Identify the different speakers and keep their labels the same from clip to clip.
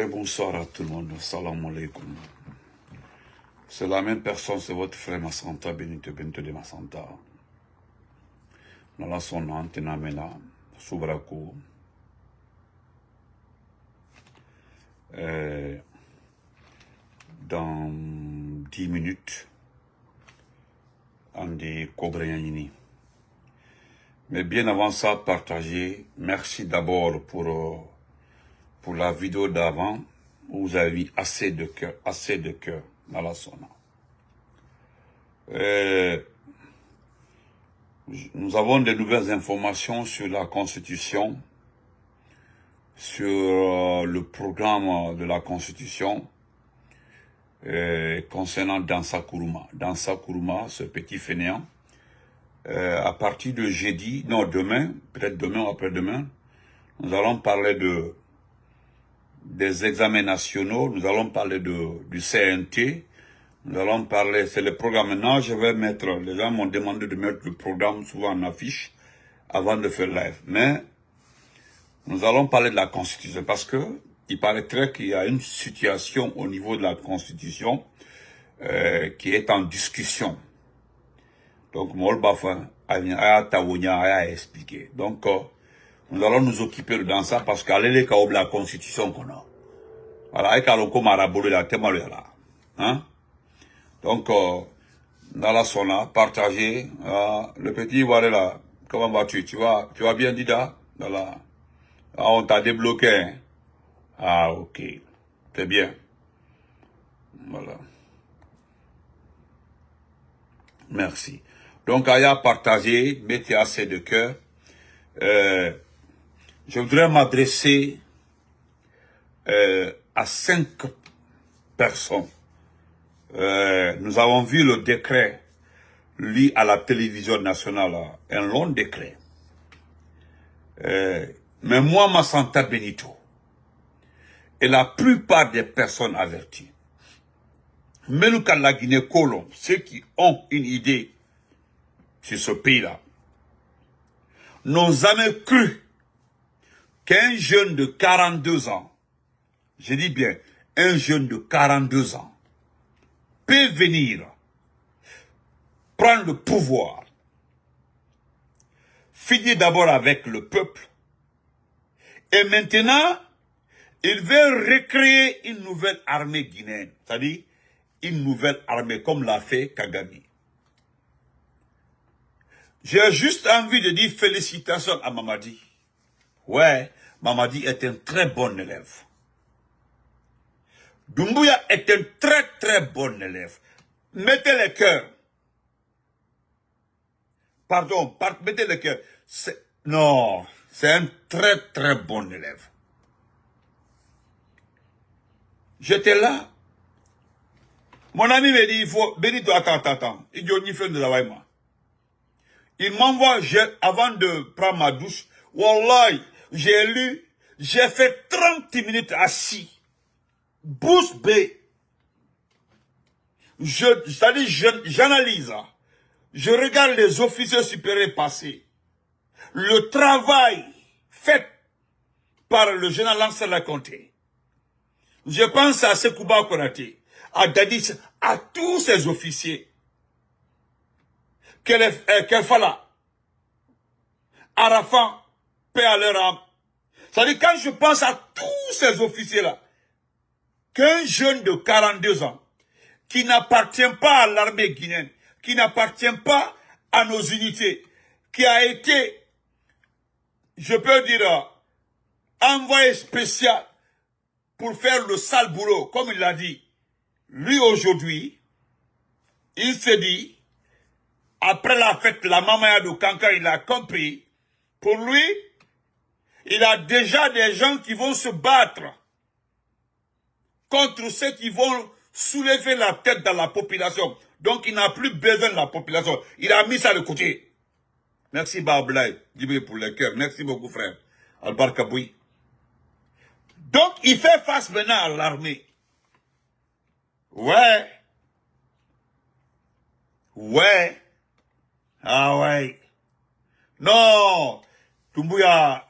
Speaker 1: Bonsoir à tout le monde. Salam alaikum. C'est la même personne, c'est votre frère Massanta, Benito de Massanta. Nala son antenamena, Subraku. Dans 10 minutes, on dit Kobrayani. Mais bien avant ça, partagez. Merci d'abord pour la vidéo d'avant, où vous avez mis assez de cœur dans la sona. Nous avons de nouvelles informations sur la Constitution, sur le programme de la Constitution, concernant Dansa Kourouma. Dansa Kourouma, ce petit fainéant, à partir de jeudi, non demain, peut-être demain ou après-demain, nous allons parler des examens nationaux, nous allons parler du CNT, nous allons parler, c'est le programme. Maintenant, je vais mettre, les gens m'ont demandé de mettre le programme souvent en affiche avant de faire live. Mais, nous allons parler de la Constitution parce que il paraîtrait qu'il y a une situation au niveau de la Constitution qui est en discussion. Donc, Molbafa a expliqué. Donc, nous allons nous occuper dans ça parce qu'à la Constitution qu'on a. Voilà, et qu'on a la thème là. Hein? Donc, dans la sona, partagez, le petit, voilà là, comment vas-tu? Tu vas bien, Dida? Voilà. Ah, on t'a débloqué, hein? Ah, ok. C'est bien. Voilà. Merci. Donc, Aya, partagez, mettez assez de cœur. Je voudrais m'adresser à 5 personnes. Nous avons vu le décret lu à la télévision nationale, un long décret. Mais moi, Massanta Benito, et la plupart des personnes averties, même quand la Guinée-Colombe, ceux qui ont une idée sur ce pays-là, n'ont jamais cru qu'un jeune de 42 ans, je dis bien, un jeune de 42 ans, peut venir prendre le pouvoir, finir d'abord avec le peuple, et maintenant, il veut recréer une nouvelle armée guinéenne, c'est-à-dire une nouvelle armée comme l'a fait Kagame. J'ai juste envie de dire félicitations à Mamadi. Ouais, Mamadi est un très bon élève. Doumbouya est un très bon élève. Mettez le cœur. Pardon, mettez le cœur. Non, c'est un très bon élève. J'étais là. Mon ami me dit, il faut... Benito, attends. Il m'envoie, avant de prendre ma douche, Wallahi, j'ai lu, j'ai fait 30 minutes assis. Bouche bée. C'est-à-dire, j'analyse. Je regarde les officiers supérieurs passer. Le travail fait par le général Lansana Laconté. Je pense à Sekouba Konaté, à Dadis, à tous ces officiers. Kelfala, Arafat, paix à leur âme. C'est-à-dire, quand je pense à tous ces officiers-là, qu'un jeune de 42 ans, qui n'appartient pas à l'armée guinéenne, qui n'appartient pas à nos unités, qui a été, je peux dire, envoyé spécial pour faire le sale boulot, comme il l'a dit. Lui, aujourd'hui, il se dit, après la fête, la mamaya de Kanka, il a compris, pour lui, il a déjà des gens qui vont se battre contre ceux qui vont soulever la tête dans la population. Donc, il n'a plus besoin de la population. Il a mis ça de côté. Merci, Bablaï, pour le cœur. Merci beaucoup, frère. Albar Kaboui. Donc, il fait face maintenant à l'armée. Ouais. Ah ouais. Non. Doumbouya,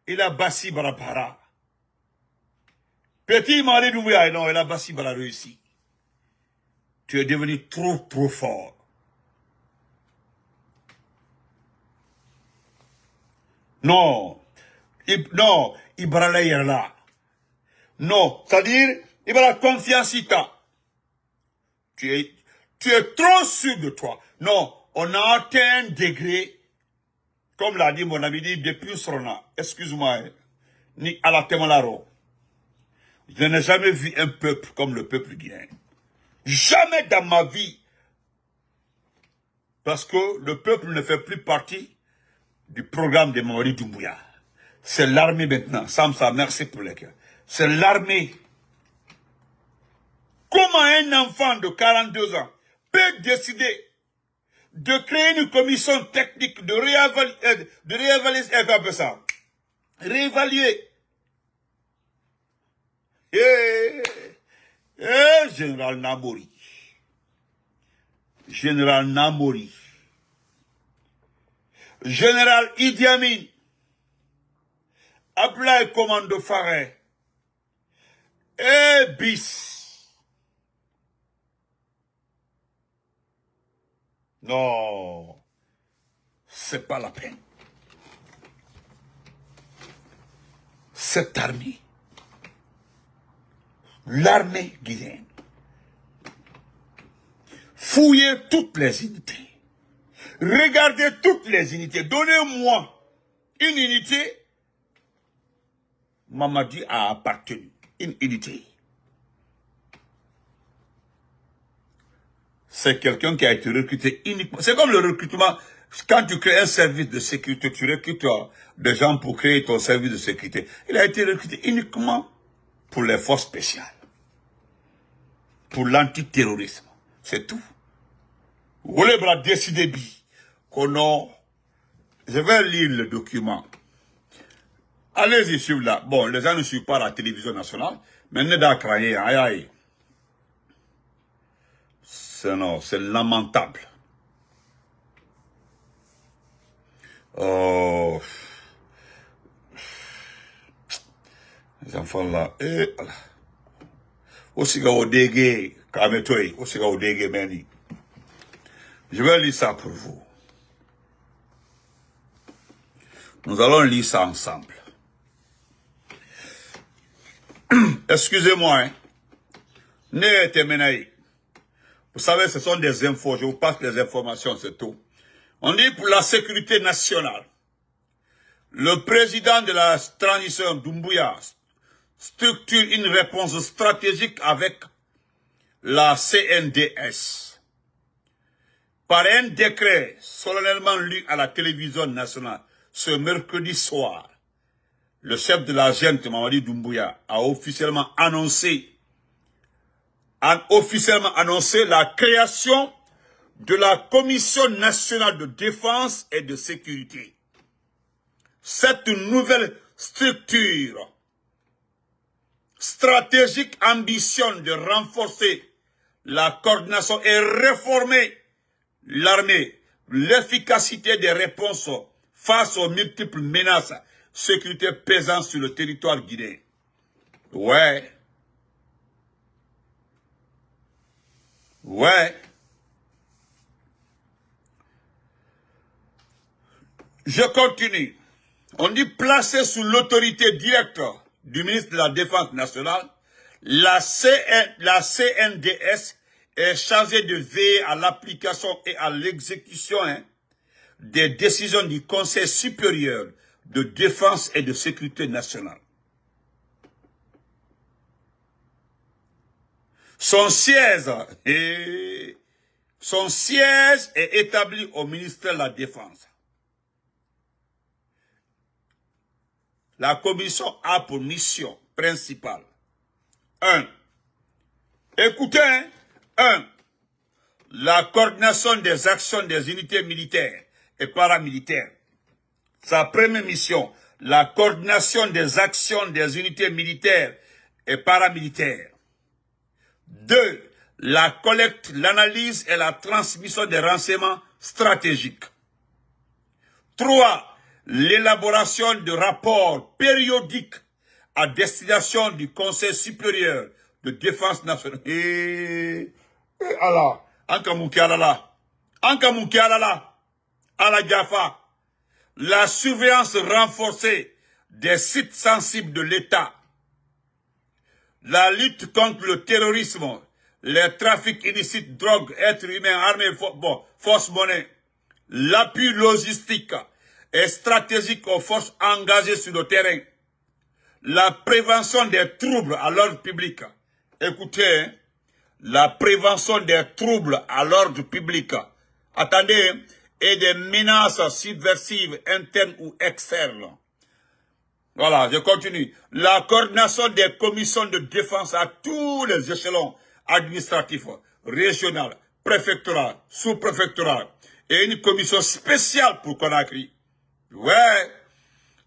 Speaker 1: il a Bassi Barabara. Petit Mali Doumbouya, non, et la Bassi a réussi. Tu es devenu trop fort. Non, non, Ibrahim est là. Non, c'est-à-dire, Ibrahim confiance ita. Tu es trop sûr de toi. Non, on a atteint un degré, comme l'a dit mon ami, depuis Srona, excuse-moi, ni à la Temalaro. Je n'ai jamais vu un peuple comme le peuple guinéen. Jamais dans ma vie. Parce que le peuple ne fait plus partie du programme de Mamadi Doumbouya. C'est l'armée maintenant. Samsa, merci pour les cœurs. C'est l'armée. Comment un enfant de 42 ans peut décider de créer une commission technique de réévaluer. Général Namori. Général Namori. Général Idi Amin. Ablaye Commando Faré. Et bis. Non. C'est pas la peine. Cette armée, l'armée guinéenne, fouillez toutes les unités. Regardez toutes les unités. Donnez-moi une unité. Mamadi a appartenu. Une unité. C'est quelqu'un qui a été recruté uniquement. C'est comme le recrutement. Quand tu crées un service de sécurité, tu recrutes des gens pour créer ton service de sécurité. Il a été recruté uniquement pour les forces spéciales. Pour l'antiterrorisme. C'est tout. Vous voulez décider qu'on a... Je vais lire le document. Allez-y suivre là. Bon, les gens ne suivent pas la télévision nationale. Mais n'est pas craigné. Aïe aïe. C'est lamentable. Oh. Les enfants là. Eh, voilà. Aussi au dégué, Kametoy, aussi au dégué Meni. Je vais lire ça pour vous. Nous allons lire ça ensemble. Excusez-moi, hein. Vous savez, ce sont des infos, je vous passe les informations, c'est tout. On dit pour la sécurité nationale, le président de la transition Doumbouya structure une réponse stratégique avec la CNDS. Par un décret solennellement lu à la télévision nationale ce mercredi soir, le chef de la junte Mamadi Doumbouya a officiellement annoncé la création de la Commission nationale de défense et de sécurité. Cette nouvelle structure stratégique ambitionne de renforcer la coordination et réformer l'armée, l'efficacité des réponses face aux multiples menaces sécurité pesant sur le territoire guinéen. Ouais. Je continue. On dit placer sous l'autorité directe du ministre de la Défense nationale, la CNDS est chargée de veiller à l'application et à l'exécution des décisions du Conseil supérieur de défense et de sécurité nationale. Son siège est établi au ministère de la Défense. La commission a pour mission principale 1. Écoutez, 1. La coordination des actions des unités militaires et paramilitaires. Sa première mission, la coordination des actions des unités militaires et paramilitaires. 2. La collecte, l'analyse et la transmission des renseignements stratégiques. 3. L'élaboration de rapports périodiques à destination du Conseil supérieur de défense nationale. Allah, Anka Moukialala, Ala Jaffa, la surveillance renforcée des sites sensibles de l'État, la lutte contre le terrorisme, les trafics illicites, drogue, êtres humains, armées, force monnaie, l'appui logistique et stratégique aux forces engagées sur le terrain, la prévention des troubles à l'ordre public. Écoutez, hein, la prévention des troubles à l'ordre public. Attendez, hein, et des menaces subversives internes ou externes. Voilà, je continue. La coordination des commissions de défense à tous les échelons administratifs, régional, préfectoral, sous-préfectoral, et une commission spéciale pour Conakry. Ouais,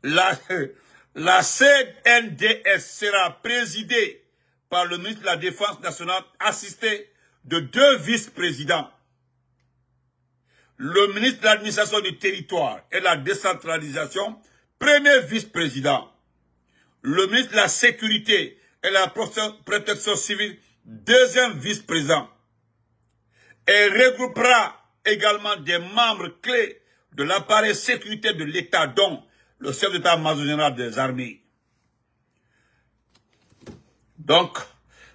Speaker 1: la CNDS sera présidée par le ministre de la Défense nationale, assisté de 2 vice-présidents. Le ministre de l'administration du territoire et de la décentralisation, premier vice-président. Le ministre de la sécurité et de la protection civile, deuxième vice-président. Et regroupera également des membres clés de l'appareil sécurité de l'État, dont le chef d'état-major général des armées. Donc,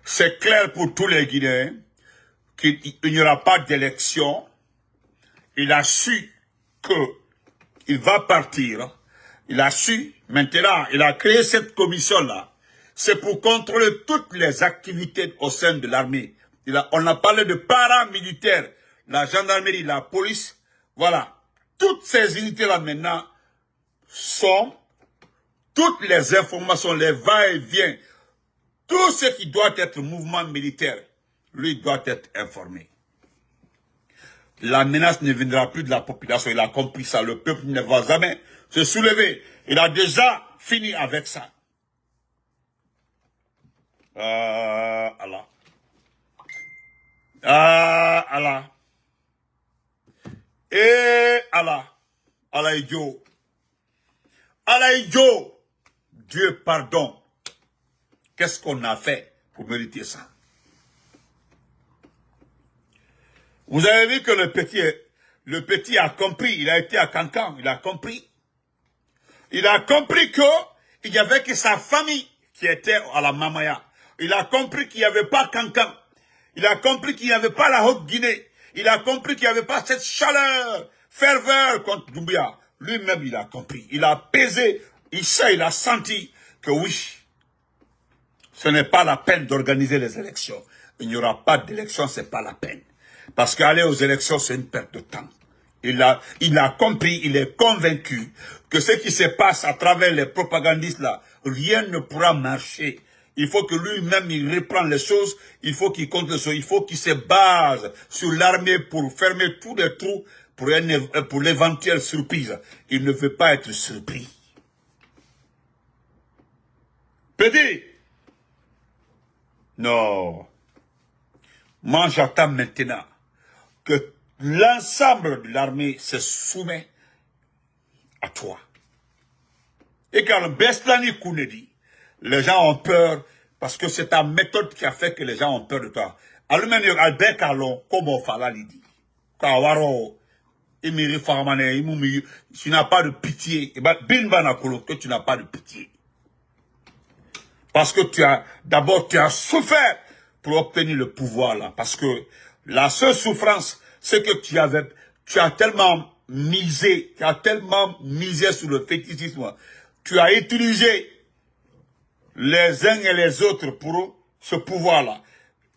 Speaker 1: c'est clair pour tous les Guinéens qu'il n'y aura pas d'élection. Il a su qu'il va partir. Il a su, maintenant, il a créé cette commission-là. C'est pour contrôler toutes les activités au sein de l'armée. On a parlé de paramilitaires, la gendarmerie, la police. Voilà. Toutes ces unités-là maintenant sont toutes les informations, les va-et-vient, tout ce qui doit être mouvement militaire, lui doit être informé. La menace ne viendra plus de la population, il a compris ça, le peuple ne va jamais se soulever. Il a déjà fini avec ça. Allah. Allah. Et Allah. Allah est Dieu. Allah est Dieu. Dieu pardon. Qu'est-ce qu'on a fait pour mériter ça? Vous avez vu que le petit a compris, il a été à Cancan, il a compris. Il a compris qu'il n'y avait que sa famille qui était à la Mamaya. Il a compris qu'il n'y avait pas Cancan. Il a compris qu'il n'y avait pas la Haute-Guinée. Il a compris qu'il n'y avait pas cette chaleur, ferveur contre Doumbia. Lui-même, il a compris. Il a pesé, il sait, il a senti que oui, ce n'est pas la peine d'organiser les élections. Il n'y aura pas d'élection, ce n'est pas la peine. Parce qu'aller aux élections, c'est une perte de temps. Il a compris, il est convaincu que ce qui se passe à travers les propagandistes là, rien ne pourra marcher. Il faut que lui-même, il reprenne les choses, il faut qu'il compte les choses, il faut qu'il se base sur l'armée pour fermer tous les trous pour l'éventuelle surprise. Il ne veut pas être surpris. Petit. Non. Moi, j'attends maintenant que l'ensemble de l'armée se soumet à toi. Et quand Bestani Kounedi, les gens ont peur parce que c'est ta méthode qui a fait que les gens ont peur de toi. Aluminium Albert Carlon, comme on fala l'idi. Kawaro, Emiri Farmane, Imumi, tu n'as pas de pitié. Et bien, Binbanakolo, que tu n'as pas de pitié. Parce que d'abord, tu as souffert pour obtenir le pouvoir là. Parce que la seule souffrance, c'est que tu as tellement misé sur le fétichisme. Tu as utilisé les uns et les autres pour ce pouvoir-là.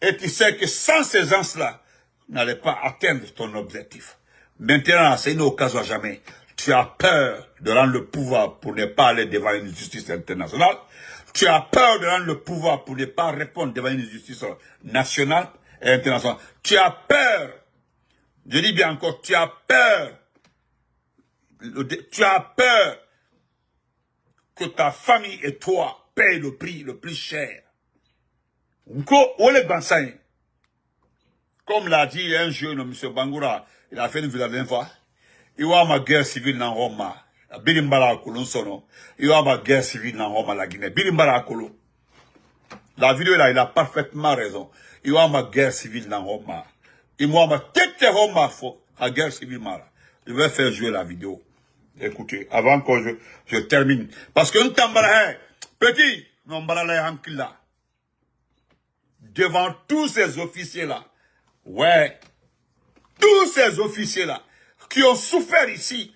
Speaker 1: Et tu sais que sans ces gens-là, tu n'allais pas atteindre ton objectif. Maintenant, c'est une occasion à jamais. Tu as peur de rendre le pouvoir pour ne pas aller devant une justice internationale. Tu as peur de rendre le pouvoir pour ne pas répondre devant une justice nationale et internationale. Tu as peur, je dis bien encore, tu as peur que ta famille et toi payent le prix le plus cher. Comme l'a dit un jeune, M. Bangoura, il a fait une vidéo la dernière fois. Il voit ma guerre civile dans Roma. Birimbara Kolo sono. Il y a une guerre civile dans la Guinée. Birimbara Kolo. La vidéo là, il a parfaitement raison. Il y a une guerre civile dans Roma. Il y a une tête Roma la guerre civile. Je vais faire jouer la vidéo. Écoutez, avant que je termine. Parce que nous t'embarrassons. Petit, nous t'embarrassons là. Devant tous ces officiers-là. Ouais. Tous ces officiers-là. Qui ont souffert ici.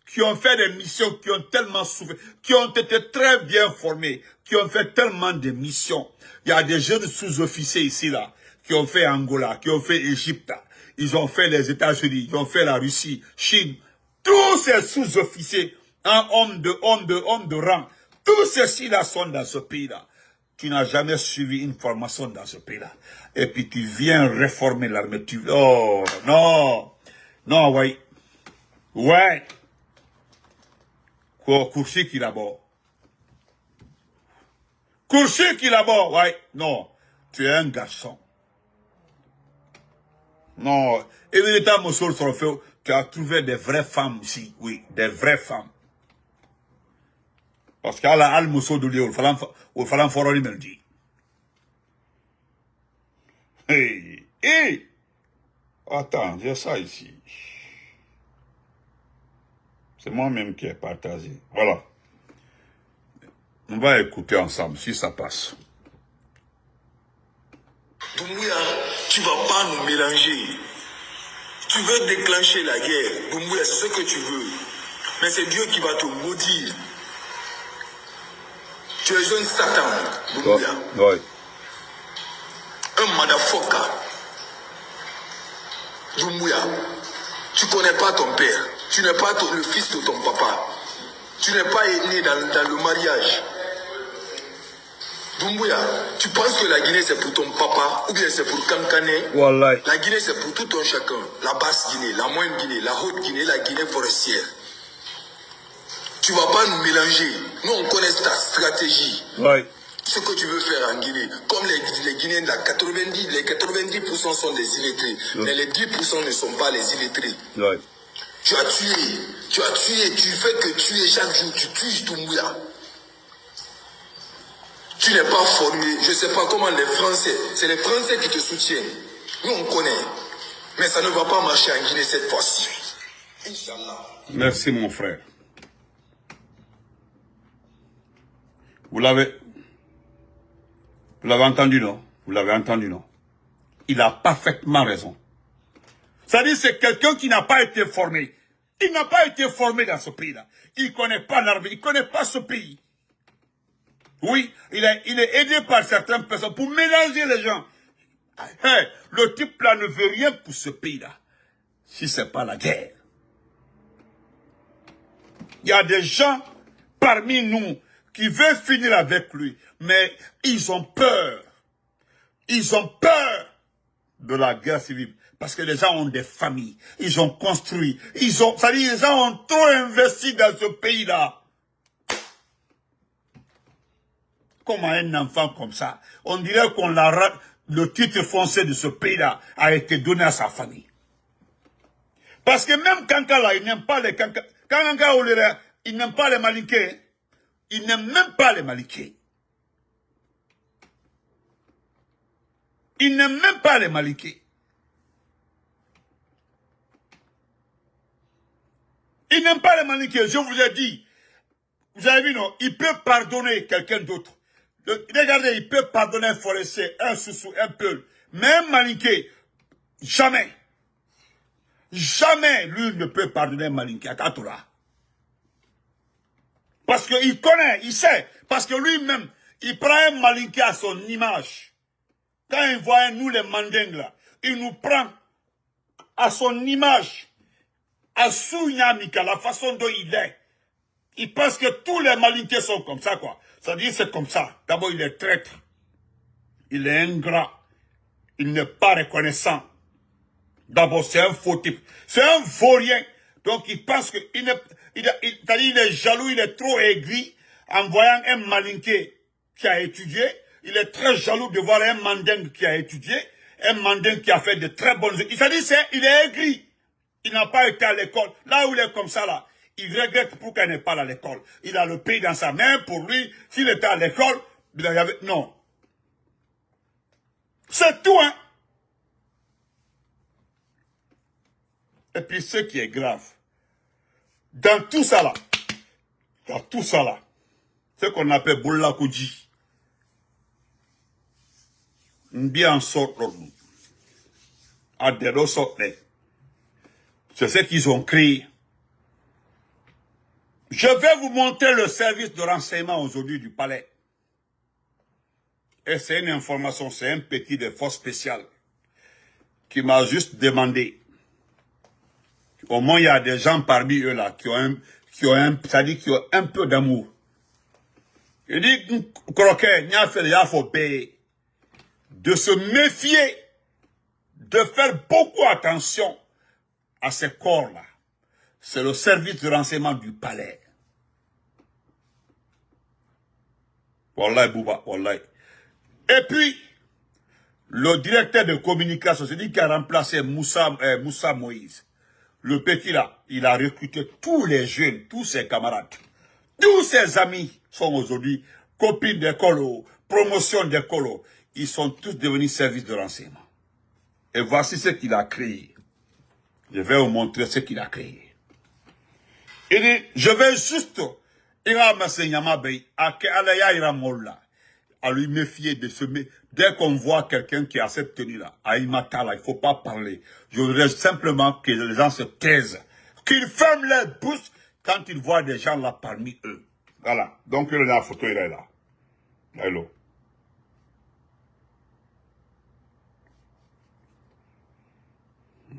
Speaker 1: Qui ont fait des missions, qui ont tellement souffert. Qui ont été très bien formés. Qui ont fait tellement de missions. Il y a des jeunes sous-officiers ici, là. Qui ont fait Angola, qui ont fait Égypte. Ils ont fait les États-Unis. Ils ont fait la Russie, Chine. Tous ces sous-officiers, hommes de rang, tous ceux-ci-là sont dans ce pays-là. Tu n'as jamais suivi une formation dans ce pays-là. Et puis tu viens réformer l'armée. Oh, non. Non, ouais. Ouais. Coursi qui là-bas. Coursi qui là-bas, ouais. Non. Tu es un garçon. Non. Et véritablement, sur le feu, tu as trouvé des vraies femmes ici. Oui, des vraies femmes. Parce qu'à la Al-Mousso de Léo, il fallait en me le dire. Hey, hey. Attends, j'ai ça ici. C'est moi-même qui ai partagé. Voilà. On va écouter ensemble si ça passe.
Speaker 2: Doumbouya, tu ne vas pas nous mélanger. Tu veux déclencher la guerre. Doumbouya, c'est ce que tu veux. Mais c'est Dieu qui va te maudire. Tu es un Satan, Doumbouya.
Speaker 1: Ouais.
Speaker 2: Un motherfucker. Doumbouya, tu ne connais pas ton père. Tu n'es pas le fils de ton papa. Tu n'es pas né dans le mariage. Doumbouya, tu penses que la Guinée c'est pour ton papa ou bien c'est pour Kankané?
Speaker 1: Voilà.
Speaker 2: La Guinée c'est pour tout un chacun. La basse Guinée, la moyenne Guinée, la haute Guinée, la Guinée forestière. Tu ne vas pas nous mélanger. Nous on connaît ta stratégie.
Speaker 1: Ouais.
Speaker 2: Ce que tu veux faire en Guinée. Comme les Guinéens, les 90% sont des illettrés. Ouais. Mais les 10% ne sont pas les illettrés.
Speaker 1: Ouais.
Speaker 2: Tu as tué, tu fais que tuer chaque jour, tu tues Doumbouya. Tu n'es pas formé, je ne sais pas comment les Français, c'est les Français qui te soutiennent. Nous on connaît, mais ça ne va pas marcher en Guinée cette fois-ci. Inch'Allah.
Speaker 1: Merci mon frère. Vous l'avez entendu, non? Vous l'avez entendu, non? Il a parfaitement raison. C'est-à-dire c'est quelqu'un qui n'a pas été formé. Il n'a pas été formé dans ce pays-là. Il ne connaît pas l'armée, il ne connaît pas ce pays. Oui, il est aidé par certaines personnes pour mélanger les gens. Hey, le type-là ne veut rien pour ce pays-là. Si ce n'est pas la guerre. Il y a des gens parmi nous qui veulent finir avec lui. Mais ils ont peur. Ils ont peur de la guerre civile. Parce que les gens ont des familles. Ils ont construit. C'est-à-dire les gens ont trop investi dans ce pays-là. Comment un enfant comme ça, on dirait le titre foncier de ce pays-là a été donné à sa famille. Parce que même Kankala, il n'aime pas les Kankala. Kankala, il n'aime pas les Malinké. Il n'aime même pas les Malinké. Il n'aime même pas les Malinké. Il n'aime pas les Malinké. Je vous ai dit. Vous avez vu, non? Il peut pardonner quelqu'un d'autre. Regardez, il peut pardonner un forestier, un soussou, un peul. Mais un Malinké, jamais. Jamais, lui ne peut pardonner un Malinké à Katola. Parce qu'il connaît, il sait. Parce que lui-même, il prend un Malinké à son image. Quand il voit nous les Mandingues là, il nous prend à son image. À Sounyamika, la façon dont il est. Il pense que tous les Malinké sont comme ça, quoi. Ça dit c'est comme ça. D'abord, il est traître. Il est ingrat. Il n'est pas reconnaissant. D'abord, c'est un faux type. C'est un vaurien. Donc, il pense que il est jaloux, il est trop aigri en voyant un Malinké qui a étudié. Il est très jaloux de voir un Mandingue qui a étudié. Un Mandingue qui a fait de très bonnes études. Il dit, il est aigri. Il n'a pas été à l'école. Là où il est comme ça, là, Il regrette pourquoi il n'est pas à l'école. Il a le pays dans sa main. Pour lui, s'il était à l'école, il y avait... Non. C'est tout, hein. Et puis, ce qui est grave, dans tout ça là, ce qu'on appelle Boula Koji, bien sort à des ressorts, c'est ce qu'ils ont créé. Je vais vous montrer le service de renseignement aujourd'hui du palais. Et c'est une information, c'est un petit des forces spéciales qui m'a juste demandé. Au moins, il y a des gens parmi eux là qui ont un peu d'amour. Il dit, croquet, il faut payer. De se méfier, de faire beaucoup attention à ces corps-là. C'est le service de renseignement du palais. Wallahi Bouba, wallahi. Et puis, le directeur de communication, c'est lui qui a remplacé Moussa Moïse. Le petit là, il a recruté tous les jeunes, tous ses camarades. Tous ses amis sont aujourd'hui copines d'école, promotion d'école. Ils sont tous devenus services de renseignement. Et voici ce qu'il a créé. Je vais vous montrer ce qu'il a créé. Il dit, je vais juste, à lui méfier de ce mec. Dès qu'on voit quelqu'un qui a cette tenue-là, à Imatala, il ne faut pas parler. Je voudrais simplement que les gens se taisent. Qu'ils ferment leur bouche quand ils voient des gens là parmi eux. Voilà. Donc, la photo, il est là. Hello.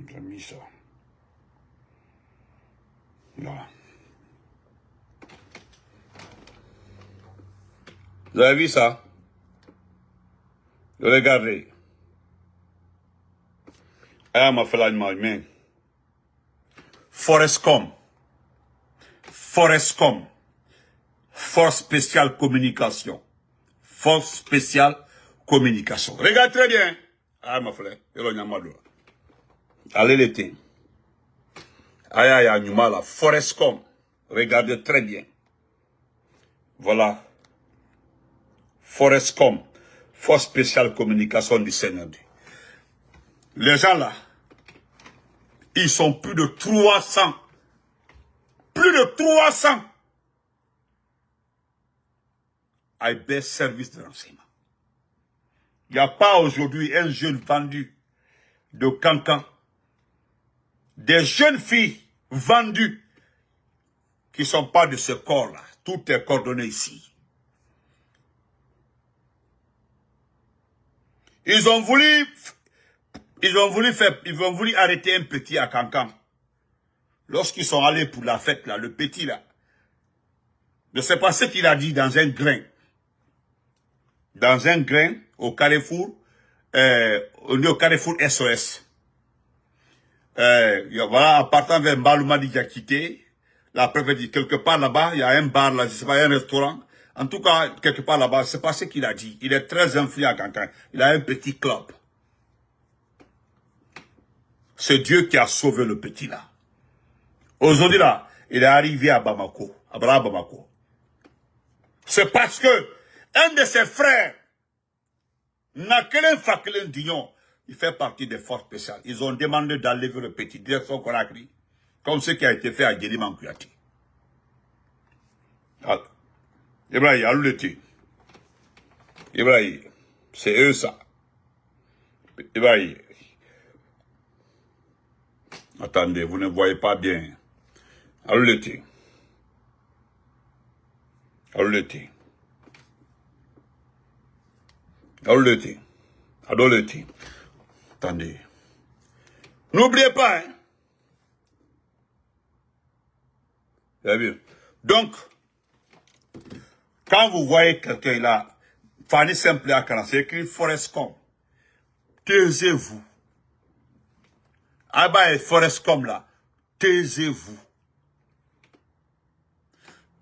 Speaker 1: J'ai mis ça. Voilà. Vous avez vu ça? Regardez. Ah, ma fait la Forescom. Forescom. Force spéciale communication. Force spéciale communication. Regarde très bien. Ah, ma frère. Allez l'été. Aïe, aïe, aïe, la Forescom. Regardez très bien. Voilà. Forescom. Force spéciale communication du Seigneur. Les gens là, ils sont plus de 300. Plus de 300. À des services de renseignement. Il n'y a pas aujourd'hui un jeune vendu de cancan. Des jeunes filles vendues qui ne sont pas de ce corps-là. Tout est coordonné ici. Ils ont voulu arrêter un petit à Cancan. Lorsqu'ils sont allés pour la fête, là, le petit, là, ne sais pas ce qu'il a dit dans un grain. Dans un grain, au Carrefour, au Carrefour SOS. Voilà, en partant vers Mbaloumadi qui a quitté, la préfète dit, quelque part là-bas, il y a un bar, là, je sais pas, un restaurant. En tout cas, quelque part là-bas, c'est pas ce qu'il a dit. Il est très influent à Cancan. Il a un petit club. C'est Dieu qui a sauvé le petit là. Aujourd'hui là, il est arrivé à Bamako, à Bamako. C'est parce que un de ses frères, Nakelen Fakelen Dignon, il fait partie des forces spéciales. Ils ont demandé d'enlever le petit, direction Conakry, comme ce qui a été fait à Guéliman Kouyaté. Ibrahim, Alouleté. Ibrahim, c'est eux ça. Ibrahim. Attendez, vous ne voyez pas bien. Alouleté. Alouleté. Alouleté. Alouleté. Attendez. N'oubliez pas, hein. Vous avez vu? Donc, quand vous voyez quelqu'un là, Fanny Simple à Caran, c'est écrit Forescom. Taisez-vous. Abba et Forescom là, taisez-vous.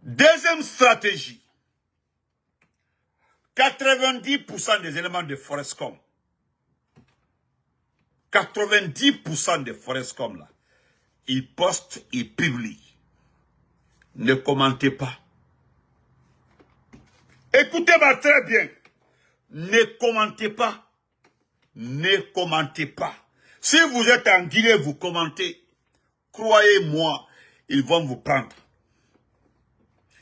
Speaker 1: Deuxième stratégie. 90% des éléments de Forescom. 90% des Forescom là, ils postent, ils publient. Ne commentez pas. Écoutez-moi très bien. Ne commentez pas. Ne commentez pas. Si vous êtes en Guinée, vous commentez. Croyez-moi, ils vont vous prendre.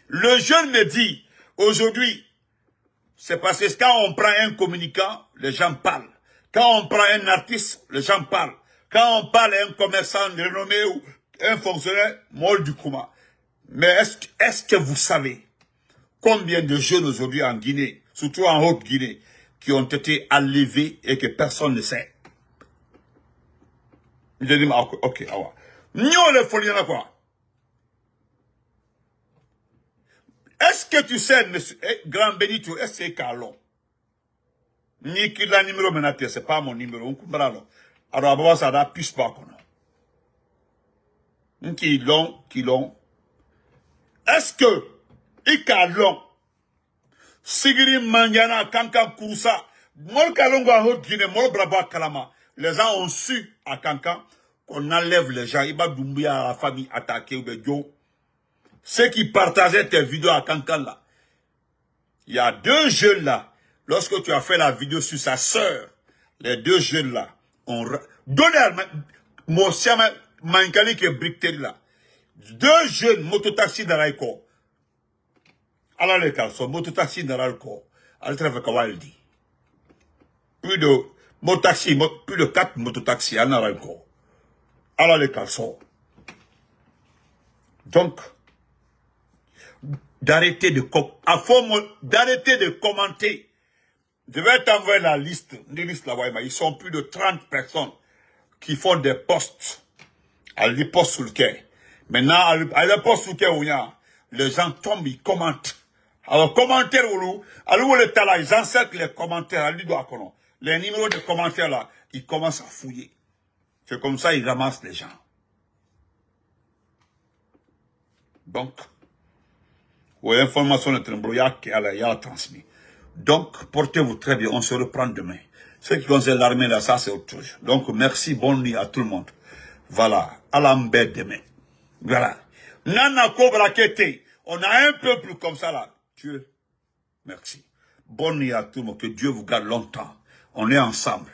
Speaker 1: Le jeune me dit, aujourd'hui, c'est parce que quand on prend un communicant, les gens parlent. Quand on prend un artiste, les gens parlent. Quand on parle à un commerçant renommé ou un fonctionnaire, mort du coma. Mais est-ce que vous savez combien de jeunes aujourd'hui en Guinée, surtout en Haute-Guinée, qui ont été enlevés et que personne ne sait? Je dis, ok, nous les folies quoi? Est-ce que tu sais, monsieur, Grand Benito, est-ce que c'est Carlon? Ni qui la numéro menaté, c'est pas mon numéro, on comprend alors. Alors, ça n'a plus pas qu'on a. Qui l'ont. Est-ce que, Ikalon, Sigiri Mangiana, Kankan Kouroussa, Mol Kalongo en Haute-Guinée, Mol Brabo Kalama, les gens ont su à Kankan qu'on enlève les gens, Iba Doumbia à la famille attaquée ou de Joe. Ceux qui partageaient tes vidéos à Kankan là, il y a deux jeunes là, lorsque tu as fait la vidéo sur sa sœur, les deux jeunes là, ont donné à mon siama Mankali qui est briqueté là. Deux jeunes mototaxi dans l'aéroport. Alors les calçons, mototaxi dans l'aéroport. À l'entrée Kawaldi. Plus de 4 mototaxis à l'aéroport. Alors les calçons. Donc, d'arrêter de commenter. Je vais t'envoyer la liste. Ils sont plus de 30 personnes qui font des posts. À des posts sur le quai. Maintenant, à des posts sur le quai, les gens tombent, ils commentent. Alors, commentaires, alors, ils encerclent les commentaires, les numéros de commentaires là, ils commencent à fouiller. C'est comme ça, ils ramassent les gens. Donc, l'information est un transmis. Donc, portez-vous très bien, on se reprend demain. Ce qui concerne l'armée là, ça c'est autre chose. Donc, merci, bonne nuit à tout le monde. Voilà, à l'embête demain. Voilà. Nana Cobra Kete, on a un peuple comme ça là. Dieu, merci. Bonne nuit à tout le monde, que Dieu vous garde longtemps. On est ensemble.